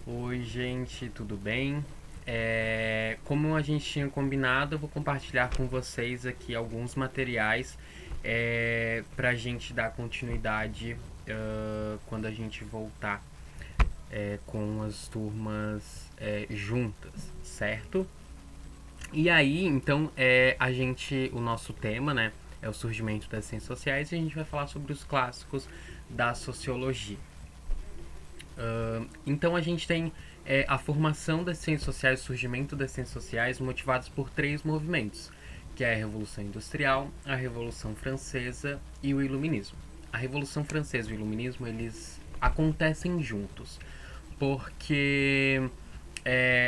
Oi, gente, tudo bem? Como a gente tinha combinado, eu vou compartilhar com vocês aqui alguns materiais para a gente dar continuidade quando a gente voltar com as turmas juntas, certo? E aí, então, o nosso tema, né, é o surgimento das ciências sociais e a gente vai falar sobre os clássicos da sociologia. Então a gente tem a formação das ciências sociais, o surgimento das ciências sociais motivados por três movimentos, que é a Revolução Industrial, a Revolução Francesa e o Iluminismo. A Revolução Francesa e o Iluminismo, eles acontecem juntos, porque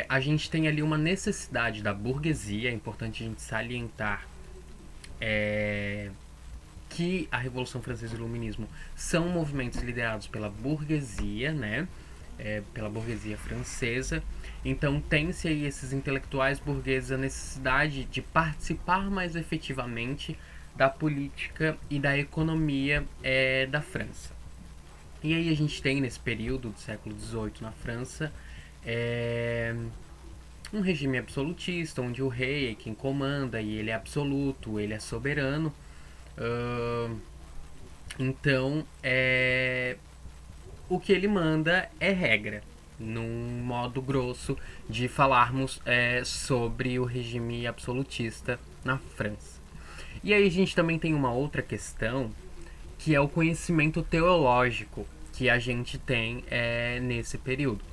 a gente tem ali uma necessidade da burguesia, é importante a gente salientar que a Revolução Francesa e o Iluminismo são movimentos liderados pela burguesia, né? Pela burguesia francesa. Então tem-se aí esses intelectuais burgueses a necessidade de participar mais efetivamente da política e da economia da França. E aí a gente tem nesse período do século XVIII na França um regime absolutista, onde o rei é quem comanda e ele é absoluto, ele é soberano. Uh, então, o que ele manda é regra, num modo grosso de falarmos sobre o regime absolutista na França. E aí a gente também tem uma outra questão, que é o conhecimento teológico que a gente tem nesse período.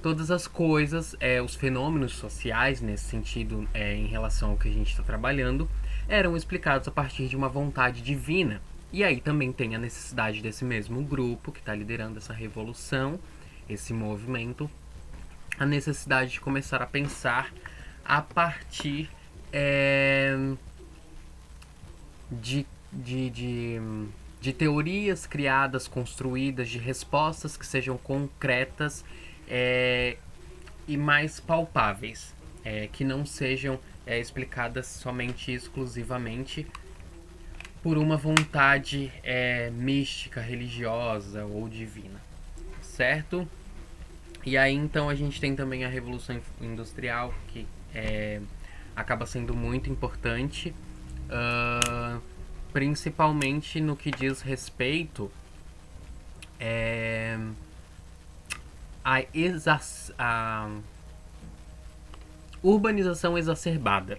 Todas as coisas, os fenômenos sociais, nesse sentido, em relação ao que a gente está trabalhando, eram explicados a partir de uma vontade divina. E aí também tem a necessidade desse mesmo grupo que está liderando essa revolução, esse movimento, a necessidade de começar a pensar a partir de, de, de, de teorias criadas, construídas, de respostas que sejam concretas e mais palpáveis, que não sejam explicadas somente e exclusivamente por uma vontade mística, religiosa ou divina, certo? E aí então a gente tem também a Revolução Industrial, que acaba sendo muito importante, principalmente no que diz respeito a urbanização exacerbada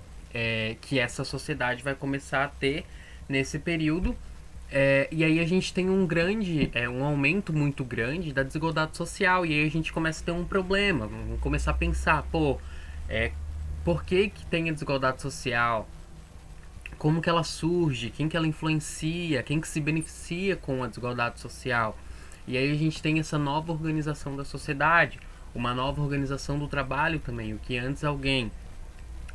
que essa sociedade vai começar a ter nesse período. E aí a gente tem um aumento muito grande da desigualdade social. E aí a gente começa a ter um problema. Vamos começar a pensar, por que tem a desigualdade social? Como que ela surge? Quem que ela influencia? Quem que se beneficia com a desigualdade social? E aí a gente tem essa nova organização da sociedade, uma nova organização do trabalho também. O que antes alguém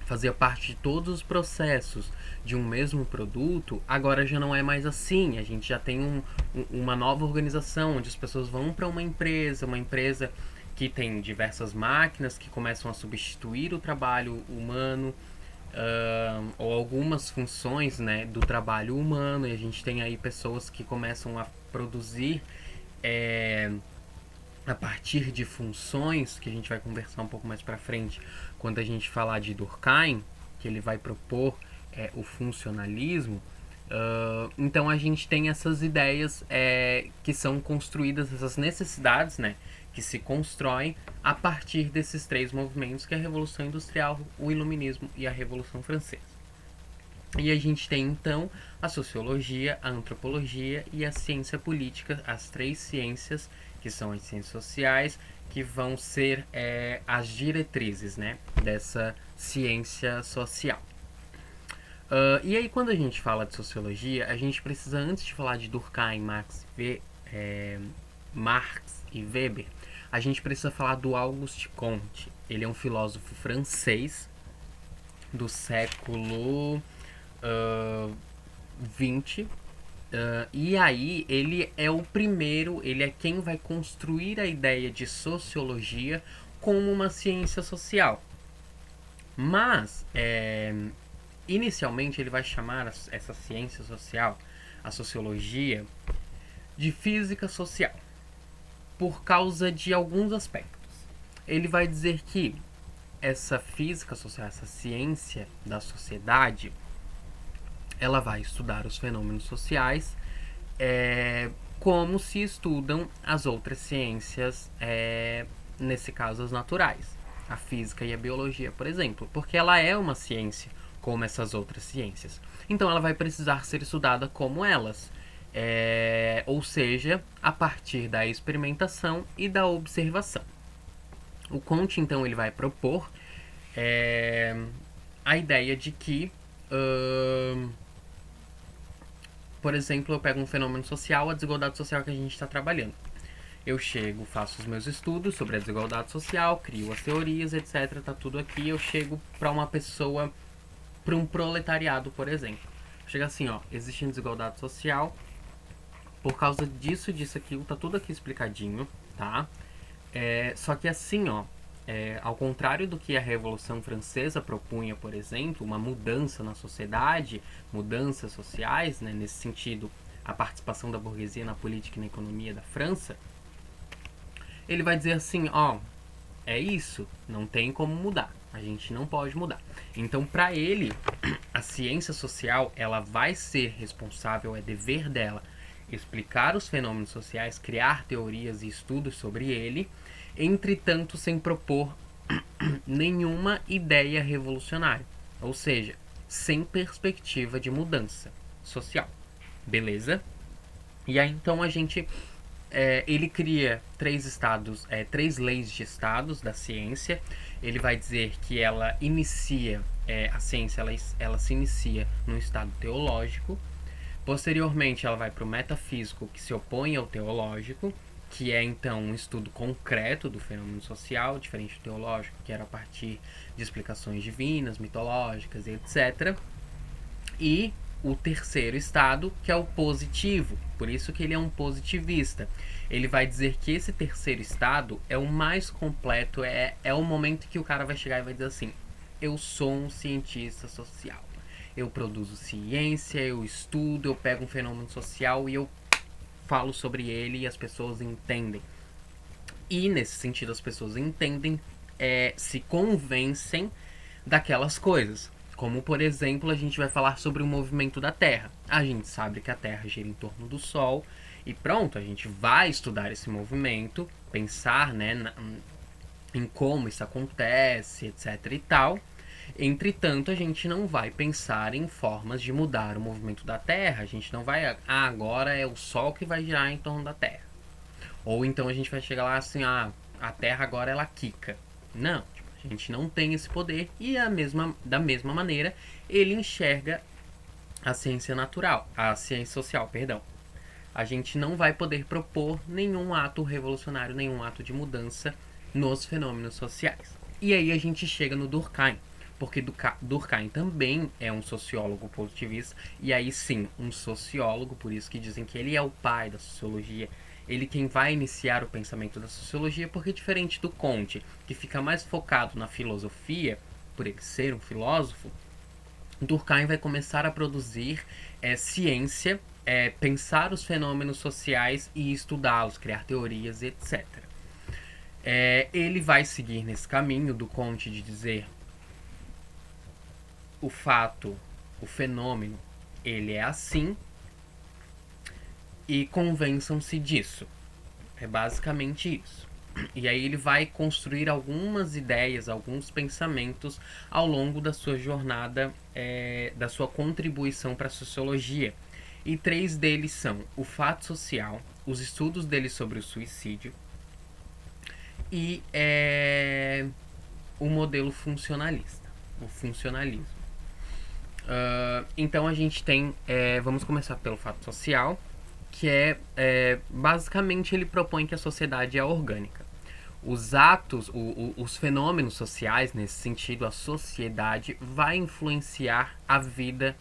fazia parte de todos os processos de um mesmo produto, agora já não é mais assim. A gente já tem uma nova organização, onde as pessoas vão para uma empresa que tem diversas máquinas que começam a substituir o trabalho humano, ou algumas funções, né, do trabalho humano, e a gente tem aí pessoas que começam a produzir a partir de funções, que a gente vai conversar um pouco mais para frente quando a gente falar de Durkheim, que ele vai propor o funcionalismo. Então a gente tem essas ideias que são construídas, essas necessidades, né, que se constroem a partir desses três movimentos, que é a Revolução Industrial, o Iluminismo e a Revolução Francesa. E a gente tem então a sociologia, a antropologia e a ciência política, as três ciências que são as ciências sociais, que vão ser as diretrizes, né, dessa ciência social. E aí, quando a gente fala de sociologia, a gente precisa, antes de falar de Durkheim, Marx e Weber, a gente precisa falar do Auguste Comte. Ele é um filósofo francês do século XX. E aí ele é o primeiro, ele é quem vai construir a ideia de sociologia como uma ciência social. Mas, inicialmente, ele vai chamar essa ciência social, a sociologia, de física social, por causa de alguns aspectos. Ele vai dizer que essa física social, essa ciência da sociedade, ela vai estudar os fenômenos sociais como se estudam as outras ciências, nesse caso as naturais, a física e a biologia, por exemplo, porque ela é uma ciência como essas outras ciências. Então ela vai precisar ser estudada como elas, ou seja, a partir da experimentação e da observação. O Comte, então, ele vai propor a ideia de que, por exemplo, eu pego um fenômeno social, a desigualdade social que a gente está trabalhando. Eu chego, faço os meus estudos sobre a desigualdade social, crio as teorias, etc. Tá tudo aqui. Eu chego para uma pessoa, para um proletariado, por exemplo. Chega assim, ó, existe desigualdade social por causa disso, disso, aquilo, tá tudo aqui explicadinho, tá? Só que assim, ó, ao contrário do que a Revolução Francesa propunha, por exemplo, uma mudança na sociedade, mudanças sociais, né, nesse sentido, a participação da burguesia na política e na economia da França, ele vai dizer assim, ó, é isso, não tem como mudar, a gente não pode mudar. Então, para ele, a ciência social, ela vai ser responsável, é dever dela, explicar os fenômenos sociais, criar teorias e estudos sobre ele, entretanto, sem propor nenhuma ideia revolucionária, ou seja, sem perspectiva de mudança social. Beleza? E aí, então, a gente ele cria três leis de estados da ciência. Ele vai dizer que ela inicia, a ciência ela se inicia num estado teológico. Posteriormente, ela vai para o metafísico, que se opõe ao teológico, que é então um estudo concreto do fenômeno social, diferente do teológico, que era a partir de explicações divinas, mitológicas, etc. E o terceiro estado, que é o positivo, por isso que ele é um positivista. Ele vai dizer que esse terceiro estado é o mais completo, é o momento que o cara vai chegar e vai dizer assim, eu sou um cientista social, eu produzo ciência, eu estudo, eu pego um fenômeno social e eu falo sobre ele e as pessoas entendem. E nesse sentido as pessoas entendem, se convencem daquelas coisas. Como, por exemplo, a gente vai falar sobre o movimento da Terra. A gente sabe que a Terra gira em torno do Sol e pronto, a gente vai estudar esse movimento, pensar, né, em como isso acontece, etc e tal. Entretanto, a gente não vai pensar em formas de mudar o movimento da Terra. A gente não vai, agora é o Sol que vai girar em torno da Terra. Ou então a gente vai chegar lá assim, a Terra agora ela quica. Não, a gente não tem esse poder e da mesma maneira ele enxerga a ciência natural, a ciência social, perdão. A gente não vai poder propor nenhum ato revolucionário, nenhum ato de mudança nos fenômenos sociais. E aí a gente chega no Durkheim, porque Durkheim também é um sociólogo positivista, e aí sim, um sociólogo, por isso que dizem que ele é o pai da sociologia, ele quem vai iniciar o pensamento da sociologia, porque diferente do Comte, que fica mais focado na filosofia, por ele ser um filósofo, Durkheim vai começar a produzir ciência, pensar os fenômenos sociais e estudá-los, criar teorias, etc. Ele vai seguir nesse caminho do Comte de dizer o fato, o fenômeno, ele é assim e convençam-se disso. É basicamente isso. E aí ele vai construir algumas ideias, alguns pensamentos ao longo da sua jornada, da sua contribuição para a sociologia. E três deles são o fato social, os estudos dele sobre o suicídio e o modelo funcionalista, o funcionalismo. Então a gente tem, vamos começar pelo fato social, que basicamente ele propõe que a sociedade é orgânica. Os atos, os fenômenos sociais, nesse sentido, a sociedade vai influenciar a vida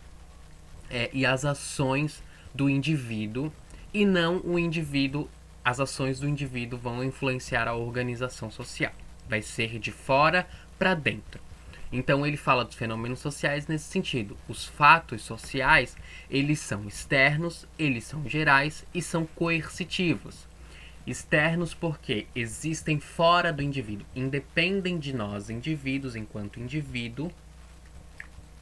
e as ações do indivíduo, e não o indivíduo, as ações do indivíduo vão influenciar a organização social. Vai ser de fora para dentro. Então ele fala dos fenômenos sociais nesse sentido. Os fatos sociais, eles são externos, eles são gerais e são coercitivos. Externos porque existem fora do indivíduo, independem de nós, indivíduos, enquanto indivíduo,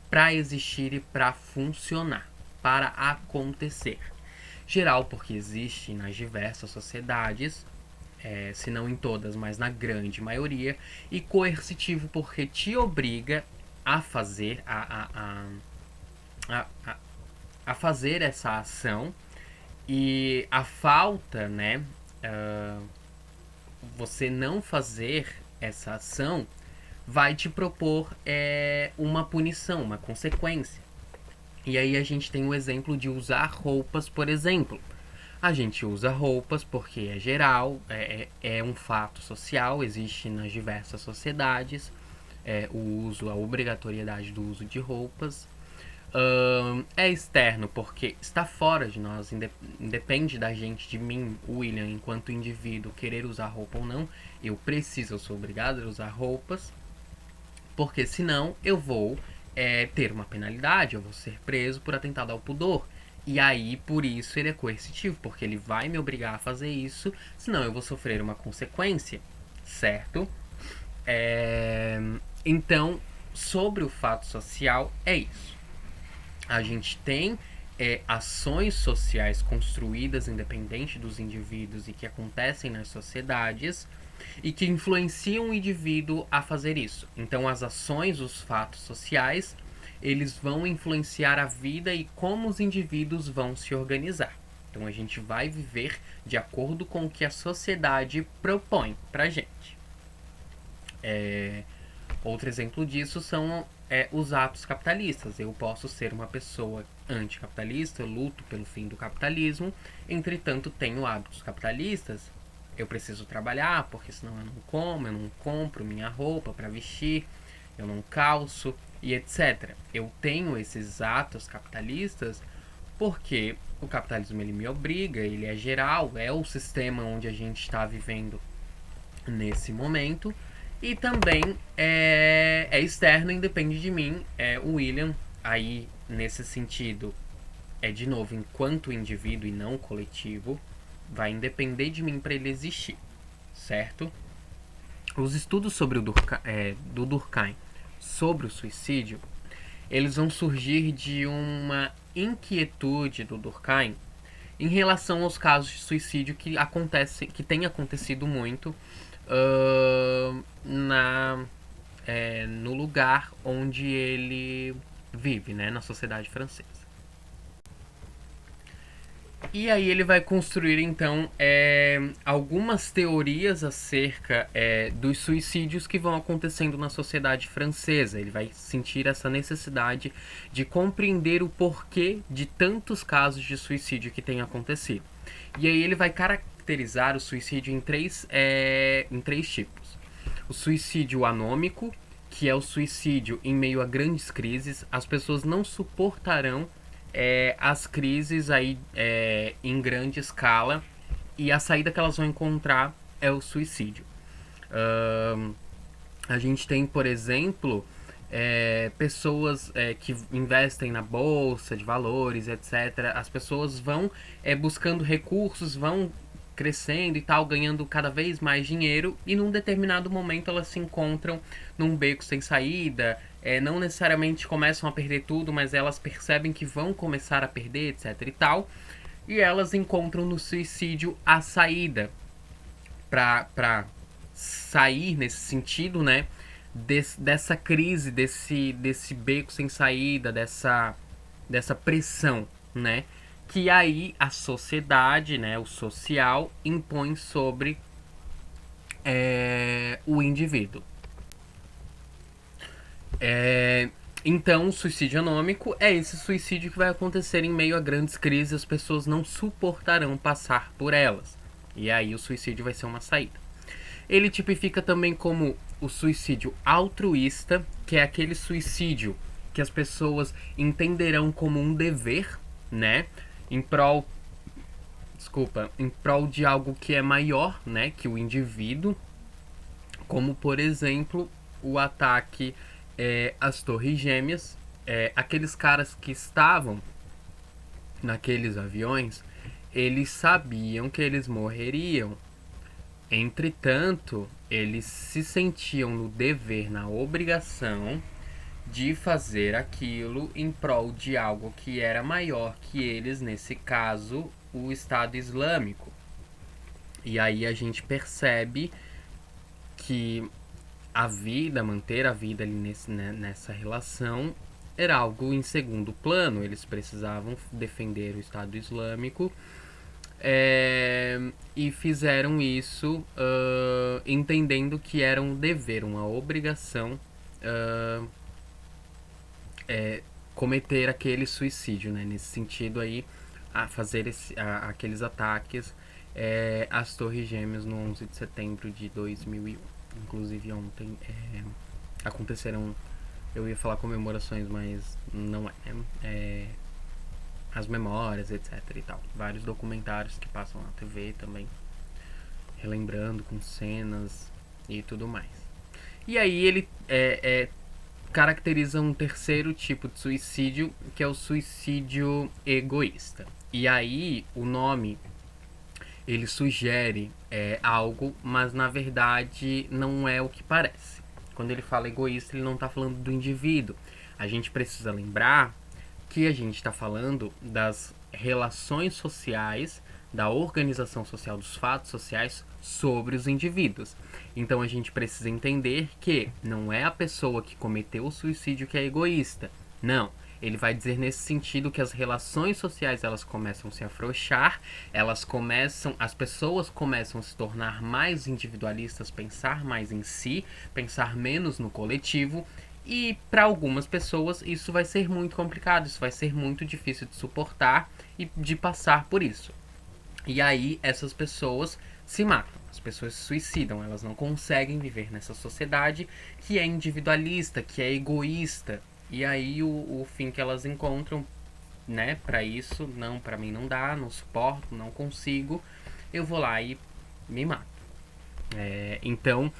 para existir e para funcionar, para acontecer. Geral porque existe nas diversas sociedades, se não em todas, mas na grande maioria, e coercitivo porque te obriga a fazer a fazer essa ação, e a falta, né, você não fazer essa ação vai te propor uma punição, uma consequência. E aí a gente tem o exemplo de usar roupas, por exemplo. A gente usa roupas porque é geral, é um fato social, existe nas diversas sociedades o uso, a obrigatoriedade do uso de roupas. É externo porque está fora de nós, independe da gente, de mim, William, enquanto indivíduo, querer usar roupa ou não. Eu sou obrigado a usar roupas, porque senão eu vou ter uma penalidade, eu vou ser preso por atentado ao pudor. E aí, por isso, ele é coercitivo, porque ele vai me obrigar a fazer isso, senão eu vou sofrer uma consequência, certo? Então, sobre o fato social, é isso. A gente tem ações sociais construídas independente dos indivíduos e que acontecem nas sociedades e que influenciam o indivíduo a fazer isso. Então, as ações, os fatos sociais, eles vão influenciar a vida e como os indivíduos vão se organizar. Então, a gente vai viver de acordo com o que a sociedade propõe pra gente. Outro exemplo disso são os atos capitalistas. Eu posso ser uma pessoa anticapitalista, eu luto pelo fim do capitalismo, entretanto tenho hábitos capitalistas. Eu preciso trabalhar, porque senão eu não como, eu não compro minha roupa para vestir, eu não calço e etc. Eu tenho esses atos capitalistas porque o capitalismo ele me obriga, ele é geral, é o sistema onde a gente está vivendo nesse momento. E também é externo, independe de mim. O William, aí nesse sentido, de novo, enquanto indivíduo e não coletivo, vai depender de mim para ele existir, certo? Os estudos sobre do Durkheim sobre o suicídio, eles vão surgir de uma inquietude do Durkheim em relação aos casos de suicídio que tem acontecido muito no lugar onde ele vive, né, na sociedade francesa. E aí ele vai construir, então, algumas teorias acerca dos suicídios que vão acontecendo na sociedade francesa. Ele vai sentir essa necessidade de compreender o porquê de tantos casos de suicídio que têm acontecido. E aí ele vai caracterizar o suicídio em três tipos. O suicídio anômico, que é o suicídio em meio a grandes crises. As pessoas não suportarão as crises aí em grande escala, e a saída que elas vão encontrar é o suicídio. A gente tem, por exemplo, pessoas que investem na bolsa de valores, etc. As pessoas vão buscando recursos, vão crescendo e tal, ganhando cada vez mais dinheiro, e num determinado momento elas se encontram num beco sem saída. Não necessariamente começam a perder tudo, mas elas percebem que vão começar a perder, etc e tal, e elas encontram no suicídio a saída para sair nesse sentido, né, dessa crise, desse beco sem saída, dessa pressão, né, que aí a sociedade, né, o social, impõe sobre o indivíduo. Então, o suicídio anômico é esse suicídio que vai acontecer em meio a grandes crises, as pessoas não suportarão passar por elas. E aí o suicídio vai ser uma saída. Ele tipifica também como o suicídio altruísta, que é aquele suicídio que as pessoas entenderão como um dever, né? Em prol de algo que é maior, né, que o indivíduo, como por exemplo o ataque às Torres Gêmeas. Aqueles caras que estavam naqueles aviões, eles sabiam que eles morreriam, Entretanto, eles se sentiam no dever, na obrigação de fazer aquilo em prol de algo que era maior que eles, nesse caso, o Estado Islâmico. E aí a gente percebe que manter a vida ali nessa relação era algo em segundo plano. Eles precisavam defender o Estado Islâmico, e fizeram isso entendendo que era um dever, uma obrigação, cometer aquele suicídio, né? Nesse sentido aí, a fazer aqueles ataques às Torres Gêmeas no 11 de setembro de 2001. Inclusive ontem aconteceram, eu ia falar comemorações, mas não é, as memórias, etc e tal. Vários documentários que passam na TV também, relembrando com cenas e tudo mais. E aí ele caracteriza um terceiro tipo de suicídio, que é o suicídio egoísta. E aí o nome, ele sugere algo, mas na verdade não é o que parece. Quando ele fala egoísta, ele não está falando do indivíduo. A gente precisa lembrar que a gente está falando das relações sociais, da organização social, dos fatos sociais sobre os indivíduos. Então a gente precisa entender que não é a pessoa que cometeu o suicídio que é egoísta. Não. Ele vai dizer nesse sentido que as relações sociais, elas começam a se afrouxar, as pessoas começam a se tornar mais individualistas, pensar mais em si, pensar menos no coletivo. E para algumas pessoas isso vai ser muito complicado, isso vai ser muito difícil de suportar e de passar por isso. E aí essas pessoas se matam, as pessoas se suicidam, elas não conseguem viver nessa sociedade que é individualista, que é egoísta. E aí o fim que elas encontram, né, para isso, não, para mim não dá, não suporto, não consigo, eu vou lá e me mato. Então,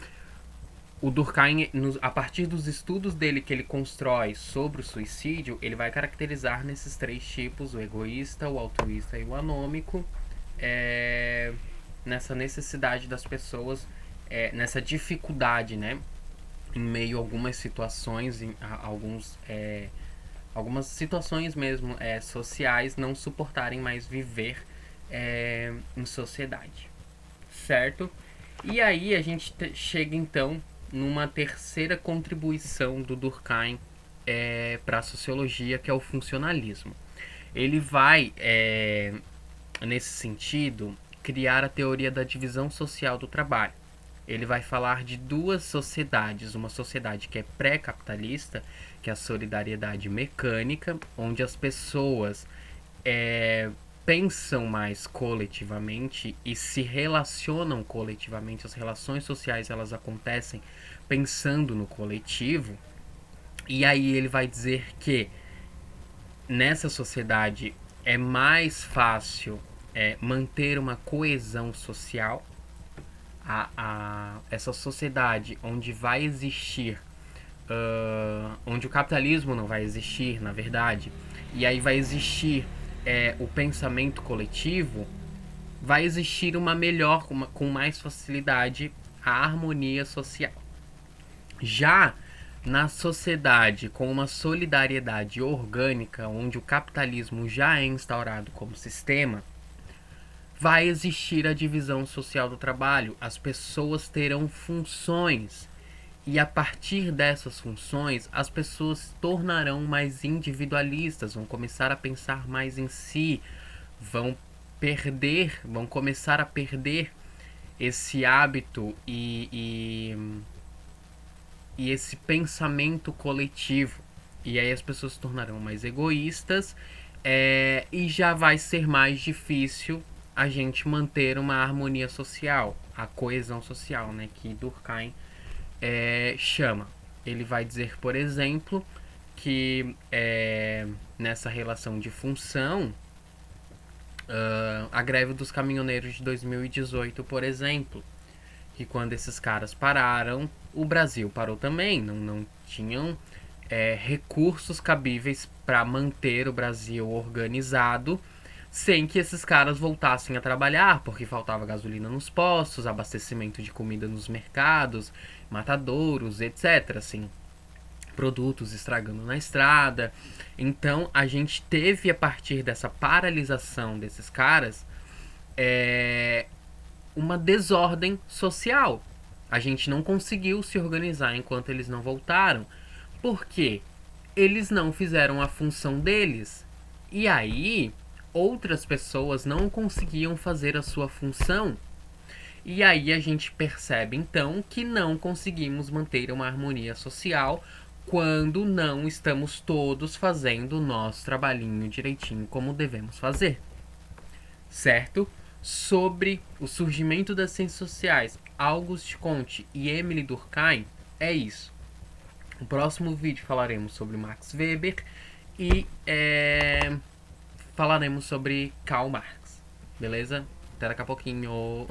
o Durkheim, a partir dos estudos dele que ele constrói sobre o suicídio, ele vai caracterizar nesses três tipos, o egoísta, o altruísta e o anômico, nessa necessidade das pessoas, nessa dificuldade, né, em meio a algumas situações, algumas situações mesmo sociais, não suportarem mais viver em sociedade, certo? E aí a gente chega então numa terceira contribuição do Durkheim para a sociologia, que é o funcionalismo. Ele vai, nesse sentido, criar a teoria da divisão social do trabalho. Ele vai falar de duas sociedades, uma sociedade que é pré-capitalista, que é a solidariedade mecânica, onde as pessoas pensam mais coletivamente e se relacionam coletivamente. As relações sociais, elas acontecem pensando no coletivo. E aí ele vai dizer que nessa sociedade é mais fácil manter uma coesão social. Essa sociedade onde vai existir, onde o capitalismo não vai existir, na verdade, e aí vai existir o pensamento coletivo, vai existir uma melhor, com mais facilidade, a harmonia social. Já na sociedade com uma solidariedade orgânica, onde o capitalismo já é instaurado como sistema, vai existir a divisão social do trabalho. As pessoas terão funções e a partir dessas funções as pessoas se tornarão mais individualistas, vão começar a pensar mais em si, vão começar a perder esse hábito e esse pensamento coletivo. E aí as pessoas se tornarão mais egoístas, e já vai ser mais difícil a gente manter uma harmonia social, a coesão social, né, que Durkheim chama. Ele vai dizer, por exemplo, que nessa relação de função, a greve dos caminhoneiros de 2018, por exemplo, que quando esses caras pararam, o Brasil parou também, não tinham recursos cabíveis para manter o Brasil organizado sem que esses caras voltassem a trabalhar, porque faltava gasolina nos postos, abastecimento de comida nos mercados, matadouros, etc. Assim, produtos estragando na estrada. Então a gente teve, a partir dessa paralisação desses caras, uma desordem social. A gente não conseguiu se organizar enquanto eles não voltaram. Por quê? Eles não fizeram a função deles. E aí, outras pessoas não conseguiam fazer a sua função. E aí a gente percebe então que não conseguimos manter uma harmonia social quando não estamos todos fazendo o nosso trabalhinho direitinho como devemos fazer. Certo? Sobre o surgimento das ciências sociais, Auguste Comte e Emile Durkheim, é isso. No próximo vídeo falaremos sobre Max Weber e falaremos sobre Karl Marx. Beleza? Até daqui a pouquinho.